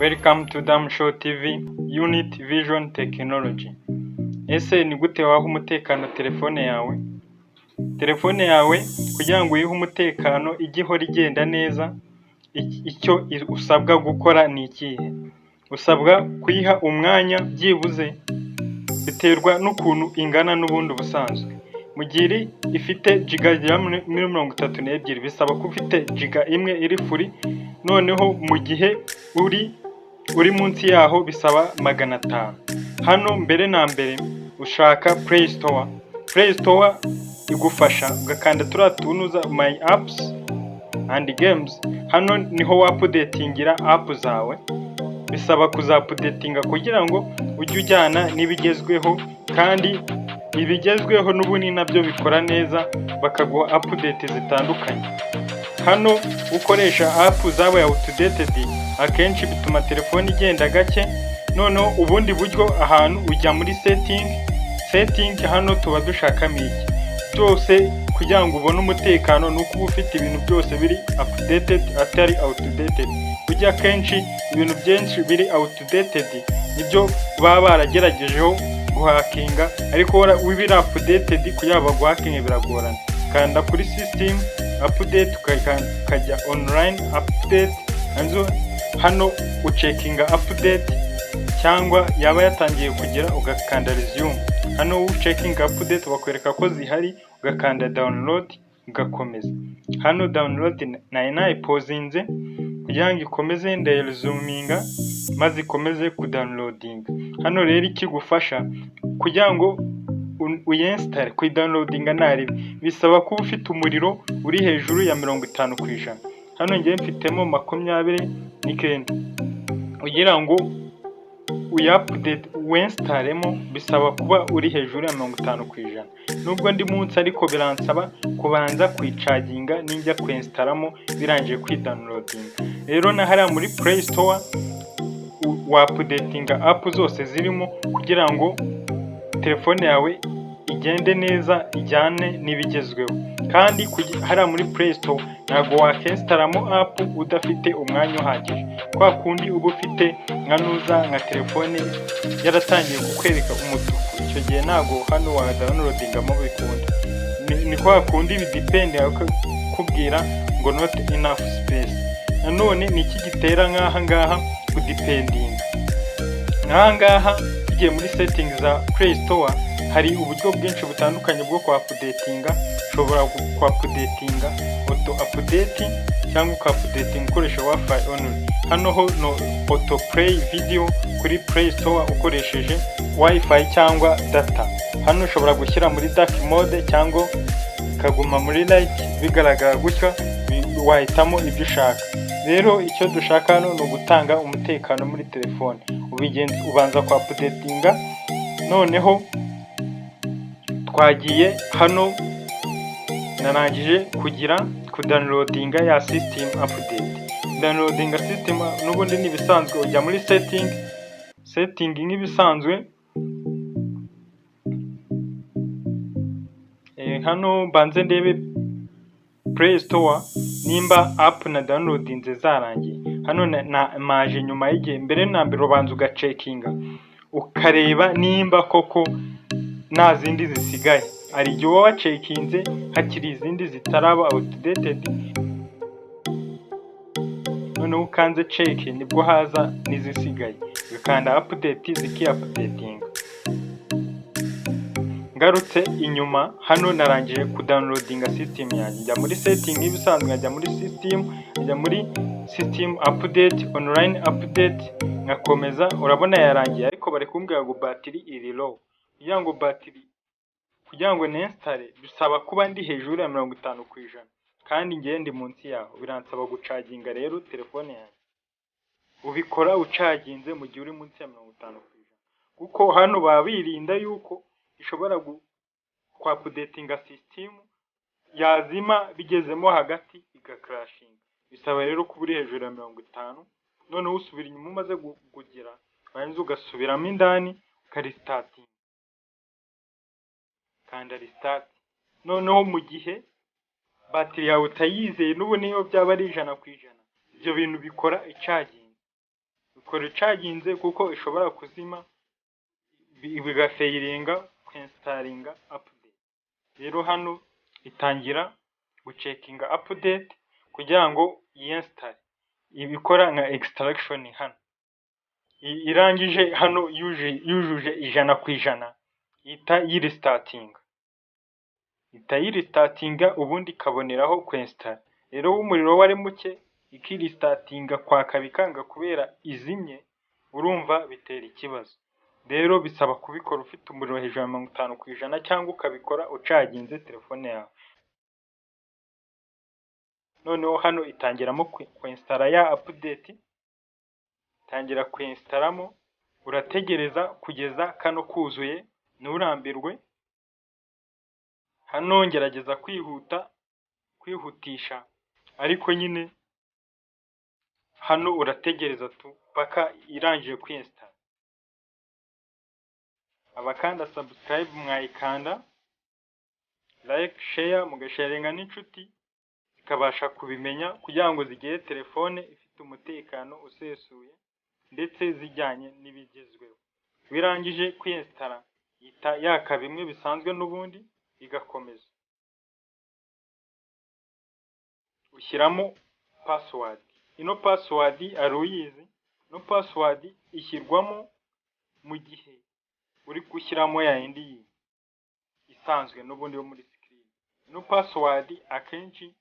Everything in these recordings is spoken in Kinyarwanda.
Welcome to Damshow TV Unit Vision Technology. Ese ni gute waha umutekano telefone yawe? Telefone yawe kugira ngo uyihe umutekano igihora igenda neza, icyo usabwa gukora ni ikihe? Usabwa kuyiha umwanya byibuze biterwa n'ukuntu ingana n'ubundi busanzwe. Mu gihe ifite giga 32 bisaba ko ufite giga imwe iri free, noneho mu gihe uri munsi yaho bisaba 500. Hano mbere na mbere ushaka Play Store. Play Store igufasha ugakanda turatunuza my apps and games. Hano niho wapudetingira app zawe. Bisaba kuzapudetinga kugira ngo ujye ujyana n'ibigezweho, kandi ibigezweho n'ubundi nabyo bikora neza, bakaguha update zitandukanye. Hano ukoresha app zawe outdated akenshi bituma telefone igenda gake. Noneho ubundi buryo ahantu ujya muri setting, hano tuba dushakamo iki byose kugira ngo ubone umutekano, nuko uba ufite ibintu byose biri updated atari outdated. Ujya kenshi ibintu byinshi biri outdated nibyo baba barageragejeho guhakinga, ariko wibira updated kugira ngo guhakinge biragorana. Kanda kuri system update ukajya online update, hano ucekinga update, cyangwa yaba yatangiye kugira ugakanda resume. Hano checking update bakwereka ko zihari, ugakanda download ugakomeza. Hano download nayipozinze kugira ngo ikomeze, ndayiresuminga maze ikomeze kudownloading. Hano rero ikigufasha kugira ngo uyinstall kuidownloadinga nari bisaba kuba ufite umuriro uri hejuru ya 50%. Hano ngiye mfitemo 29. Ugira ngo uyupdate winstallemo bisaba kuba uri hejuru ya 50%. Nubwo ndi munsi ariko biransaba kubanza kwicaginga ninjya kwinstallamo birangije kwidownloading. Rero na hariya muri Play Store wapudetinga app zose zirimo kugira ngo telefone yawe igende neza, ijyane n'ibigezweho. Kandi hariya muri Play Store ntago wakinstallamo app udafite umwanya uhagije, kwa kundi uba ufite nka telefone yaratangiye kukwereka umutuku, icyo gihe ntago hano wa downloadingamo bikunda. Ni kwa kundi bidepende kubwira ngo not enough space. Nanone ni iki gitera nk'aha ngaha kudependinga. Nk'aha ngaha tugiye muri settings za Play Store, hari uburyo bwinshi butandukanye bwo kwapudetinga. Ushobora kwapudetinga auto update cyangwa ukapudetinga ukoresha wifi only. Hano ho no auto play video kuri Play Store ukoresheje wifi cyangwa data. Hano ushobora gushyira muri dark mode cyangwa kaguma muri light, bigaragara gutya wahitamo ibyo ushaka. Rero icyo dushaka hano ni ugutanga umutekano muri telefone. Ubanza kwapudetinga, noneho twagiye hano narangije kugira kudownloadinga ya system update. Downloadinga system n'ubundi nibisanzwe ujya muri setting nk'ibisanzwe. Hano banze ndebe Play Store nimba app na downloadinze zarangiye. Hano maje nyuma y'igihe, mbere na mbere ubanza ugacekinga ukareba nimba koko nta zindi zisigaye. Ari igihe wowe wacekinze hakiri izindi zitaraba outdated, noneho ukanze check nibwo haza n'izisigaye, ukanda update zikiupdating. Ngarutse inyuma hano narangije kudownloadinga system yanjye, njya muri setting ibisanzwe, njya muri system update online update ngakomeza. Urabona yarangiye, ariko bari kumbwira ngo battery iri low. Kugira ngo ninstall bisaba kuba ndi hejuru ya 50%, kandi ngiye ndi munsi yaho, biransaba gucaginga. Rero telefone yanjye ubikora ucaginze mu gihe uri munsi ya 50%, kuko hano babirinda yuko ishobora kwapudetinga system yazima bigezemo hagati igacrashing. Bisaba rero kuba uri hejuru ya 50, noneho usubira inyuma umaze kugira, banze ugasubiramo indani ukarestarting, kanda restart. Noneho mu gihe battery yawe utayizeye n'ubu niyo byaba ari 100%, ibyo bintu bikora icaging. ikora icaginze kuko ishobora kuzima bigafeilinga kwinstalinga update. Rero hano itangira gucekinga update kugira ngo yinstall, ibikora nka extraction. Hano irangije hano yujuje 100% ita yiristatinga ubundi kaboneraho kwinstall. Rero umuriro wari muke ikiristatinga kwaka bikanga kubera izimye, urumva bitera ikibazo. Rero bisaba kubikora ufite umuriro hejuru ya 50% cyangwa ukabikora ucaginze telefone yawe. Noneho hano itangiramo kwinstalla ya update, tangira kwinstallamo, urategereza kugeza kano kuzuye, nturambirwe. Hano ngerageza kwihutisha, ariko nyine hano urategereza paka irangije kwinstalla. Abakanda subscribe mwayikanda, like, share, mugasharinga n'inshuti zikabasha kubimenya kugira ngo zigire telefone ifite umutekano usesuye ndetse zijyanye n'ibigezweho. Birangije kwinstalla yaka bimwe bisanzwe n'ubundi igakomeza. Ushyiramo password. Ino password aruyizi. No password ishyirwamo mu gihe uri gushyiramo ya indi isanzwe n'ubundi yo muri screen. Ino password akenshi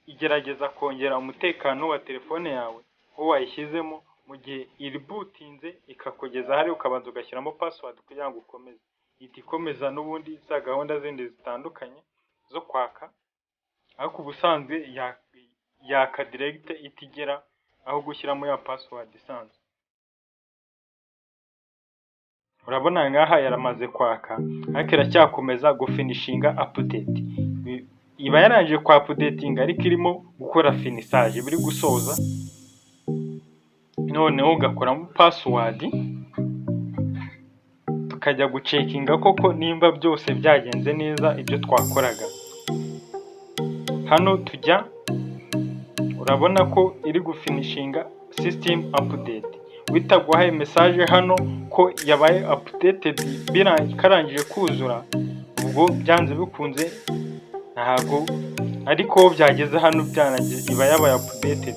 igerageza kongera umutekano wa telefone yawe aho wayishyizemo, mu gihe iri bootinze ikakugeza hari ukabanza ugashyiramo password kugira ngo ukomeze. Ikomeza n'ubundi za gahunda zindi zitandukanye zo kwaka, ariko ubusanzwe yaka direct itigera aho gushyiramo ya password isanzwe. Urabona ngaha yaramaze kwaka, ariko iracyakomeza gufinishinga update. Iba yarangije kwa updating ariko irimo gukora finissage, biri gusoza. Noneho ugakoramo password, tukajya gucekinga koko nimba byose byagenze neza ibyo twakoraga. Hano tujya, urabona ko iri gufinishinga system update. Witaguhaye message hano ko yabaye updated karangije kuzura, ubwo byanze bikunze ntago ariko byageze hano byanagize iba yabaye updated.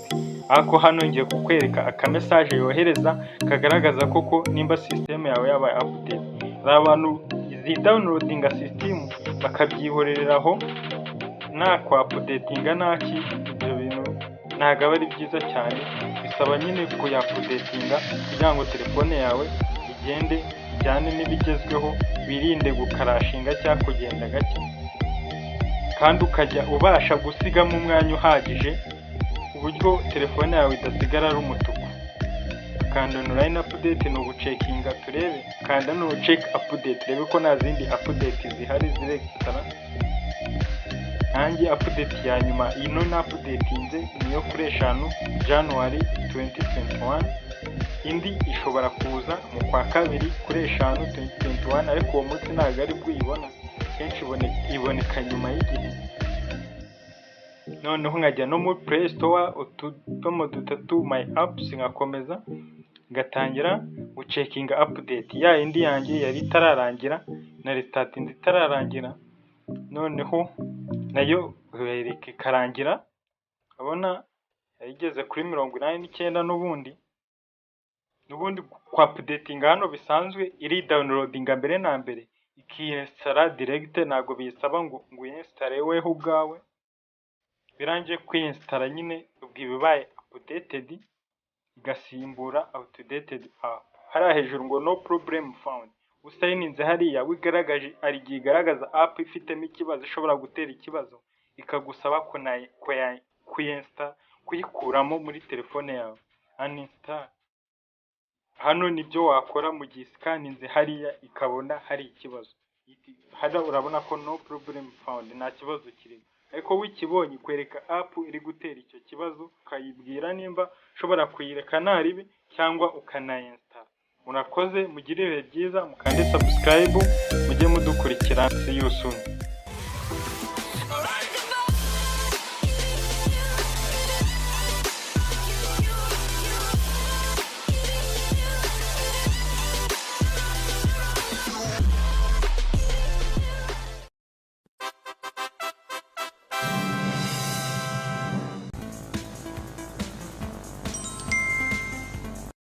Ariko hano ngiye kukwereka aka message yohereza kagaragaza koko nimba system yawe yabaye update. Abantu izi downloadinga system bakabyihoreraho nta kwa updatinga naki, ibyo bintu ntago aba ari byiza cyane. Bisaba nyine kuya updatinga kugira ngo telefone yawe igende ijyane n'ibigezweho, birinde gukarashinga cyangwa kugenda gake, kandi ukajya ubasha gusigamo umwanya uhagije uburyo telefone yawe idasigara ari umutuku. Kanda online update no gucekinga turebe, kanda no check update rebe ko nta zindi update zihari ziregistara. Nanjye update ya nyuma ino na updatinze niyo kuri 5 January 2021, indi ishobora kuza mu kwa kabiri kuri 5 2021, ariko uwo munsi ntabwo ari bwibona, kenshi iboneka nyuma y'igihe. Noneho nkajya no muri Play Store, utudomo dutatu my apps, ngakomeza ngatangira gucekinga update. Ya indi yanjye yari itararangira na restarting itararangira, noneho nayo wereke karangira. Abona yageze kuri 89 n'ubundi kwa updating hano bisanzwe iri downloadinga mbere na mbere ikiinstalla direct, ntago bisaba ngo uinstalle weho ubwawe. Birangije kwinstalla nyine ubwo bibaye updated, igasimbura outdated app. Hari hejuru ngo no problem found. Usayininze hariya wigaragaje ari gihe igaragaza app ifitemo ikibazo, ishobora gutera ikibazo ikagusaba kuinstall, kuyikuramo muri telefone yawe, uninstall. Hano nibyo wakora mu gihe scaninze hariya ikabona hari ikibazo. Hano urabona ko no problem found, nta kibazo kirimo. Ariko wikibonye ikwereka app iri gutera icyo kibazo, ukayibwira nimba ushobora kuyireka naribi cyangwa ukanainstall. Murakoze, mugire ibihe byiza, mukande subscribe, mujye mudukurikira. See you soon.